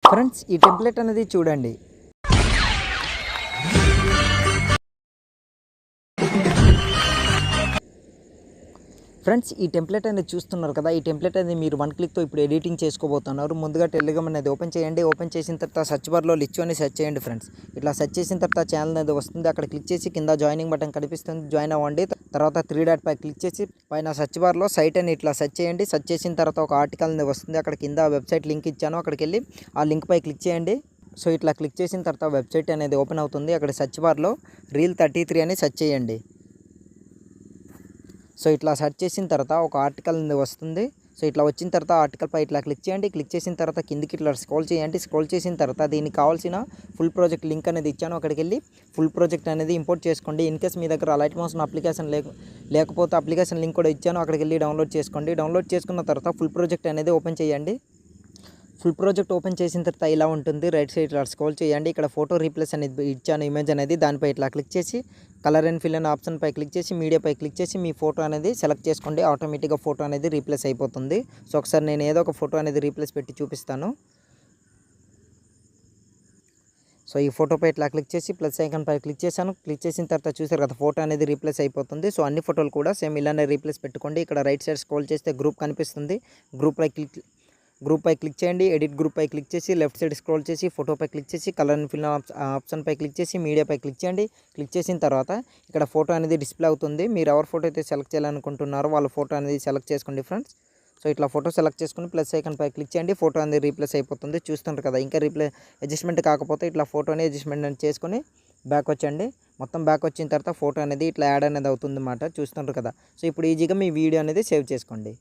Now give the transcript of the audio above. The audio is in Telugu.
ఫ్రెండ్స్ ఈ టెంప్లెట్ అనేది చూడండి. ఫ్రెండ్స్ ఈ టెంప్లెట్ అనేది చూస్తున్నారు కదా, ఈ టెంప్లెట్ అనేది మీరు వన్ క్లిక్తో ఇప్పుడు ఎడిటింగ్ చేసుకోబోతున్నారు. ముందుగా టెలిగ్రామ్ అనేది ఓపెన్ చేయండి. ఓపెన్ చేసిన తర్వాత సర్చ్ బార్లో లిచ్చు అని సెర్చ్ చేయండి ఫ్రెండ్స్. ఇట్లా సెర్చ్ చేసిన తర్వాత ఛానల్ అనేది వస్తుంది. అక్కడ క్లిక్ చేసి కింద జాయినింగ్ బటన్ కనిపిస్తుంది, జాయిన్ అవ్వండి. తర్వాత 3 డాట్ పై క్లిక్ చేసి పైన సర్చ్ బార్లో సైట్ అని ఇట్లా సెర్చ్ చేయండి. సెర్చ్ చేసిన తర్వాత ఒక ఆర్టికల్ అనేది వస్తుంది. అక్కడ కింద వెబ్సైట్ లింక్ ఇచ్చాను, అక్కడికి వెళ్ళి ఆ లింక్ పై క్లిక్ చేయండి. సో ఇట్లా క్లిక్ చేసిన తర్వాత వెబ్సైట్ అనేది ఓపెన్ అవుతుంది. అక్కడ సర్చ్ బార్లో రీల్ 33 అని సెర్చ్ చేయండి. సో ఇట్లా సెర్చ్ చేసిన తర్వాత ఒక ఆర్టికల్ వస్తుంది. సో ఇట్లా వచ్చిన తర్వాత ఆర్టికల్ పై ఇట్లా క్లిక్ చేయండి. క్లిక్ చేసిన తర్వాత కిందికి ఇట్లా స్క్రోల్ చేయండి. స్క్రోల్ చేసిన తర్వాత దీనికి కావాల్సిన ఫుల్ ప్రాజెక్ట్ లింక్ అనేది ఇచ్చాను, అక్కడికి వెళ్ళి ఫుల్ ప్రాజెక్ట్ అనేది ఇంపోర్ట్ చేసుకోండి. ఇన్ కేస్ మీ దగ్గర లైట్ మోషన్ అప్లికేషన్ లేకపోతే అప్లికేషన్ లింక్ కూడా ఇచ్చాను, అక్కడికి వెళ్ళి డౌన్లోడ్ చేసుకోండి. డౌన్లోడ్ చేసుకున్న తర్వాత ఫుల్ ప్రాజెక్ట్ అనేది ఓపెన్ చేయండి. ఫుల్ ప్రాజెక్ట్ ఓపెన్ చేసిన తర్వాత ఇలా ఉంటుంది. రైట్ సైడ్ ఇట్లా స్క్రోల్ చేయండి. ఇక్కడ ఫోటో రీప్లేస్ అనేది ఇచ్చాను, ఇమేజ్ అనేది. దానిపై ఇట్లా క్లిక్ చేసి కలర్ అండ్ ఫిల్ అనే ఆప్షన్ పై క్లిక్ చేసి మీడియాపై క్లిక్ చేసి మీ ఫోటో అనేది సెలెక్ట్ చేసుకోండి. ఆటోమేటిక్గా ఫోటో అనేది రీప్లేస్ అయిపోతుంది. సో ఒకసారి నేను ఏదో ఒక ఫోటో అనేది రీప్లేస్ పెట్టి చూపిస్తాను. సో ఈ ఫోటోపై ఇట్లా క్లిక్ చేసి ప్లస్ ఐకాన్ పై క్లిక్ చేశాను. క్లిక్ చేసిన తర్వాత చూసారు కదా, ఫోటో అనేది రీప్లేస్ అయిపోతుంది. సో అన్ని ఫోటోలు కూడా సేమ్ ఇలానే రీప్లేస్ పెట్టుకోండి. ఇక్కడ రైట్ సైడ్ స్క్రోల్ చేస్తే గ్రూప్ కనిపిస్తుంది. గ్రూప్ పై క్లిక్ చేయండి. ఎడిట్ గ్రూప్ పై క్లిక్ చేసి లెఫ్ట్ సైడ్ స్క్రోల్ చేసి ఫోటోపై క్లిక్ చేసి కలర్ అండ్ ఫిల్ ఆప్షన్ పై క్లిక్ చేసి మీడియాపై క్లిక్ చేయండి. క్లిక్ చేసిన తర్వాత ఇక్కడ ఫోటో అనేది డిస్ప్లే అవుతుంది. మీరు ఎవరి ఫోటో అయితే సెలెక్ట్ చేయాలనుకుంటున్నారో వాళ్ళ ఫోటో అనేది సెలెక్ట్ చేసుకోండి ఫ్రెండ్స్. సో ఇట్లా ఫోటో సెలెక్ట్ చేసుకుని ప్లస్ ఐకాన్ పై క్లిక్ చేయండి. ఫోటో అనేది రీప్లేస్ అయిపోతుంది. చూస్తుంటారు కదా, ఇంకా అడ్జస్ట్మెంట్ కాకపోతే ఇట్లా ఫోటోని అడ్జస్ట్మెంట్ చేసుకొని బ్యాక్ వచ్చండి. మొత్తం బ్యాక్ వచ్చిన తర్వాత ఫోటో అనేది ఇట్లా యాడ్ అనేది అవుతుంది అన్నమాట. చూస్తుంటారు కదా. సో ఇప్పుడు ఈజీగా మీ వీడియో అనేది సేవ్ చేసుకోండి.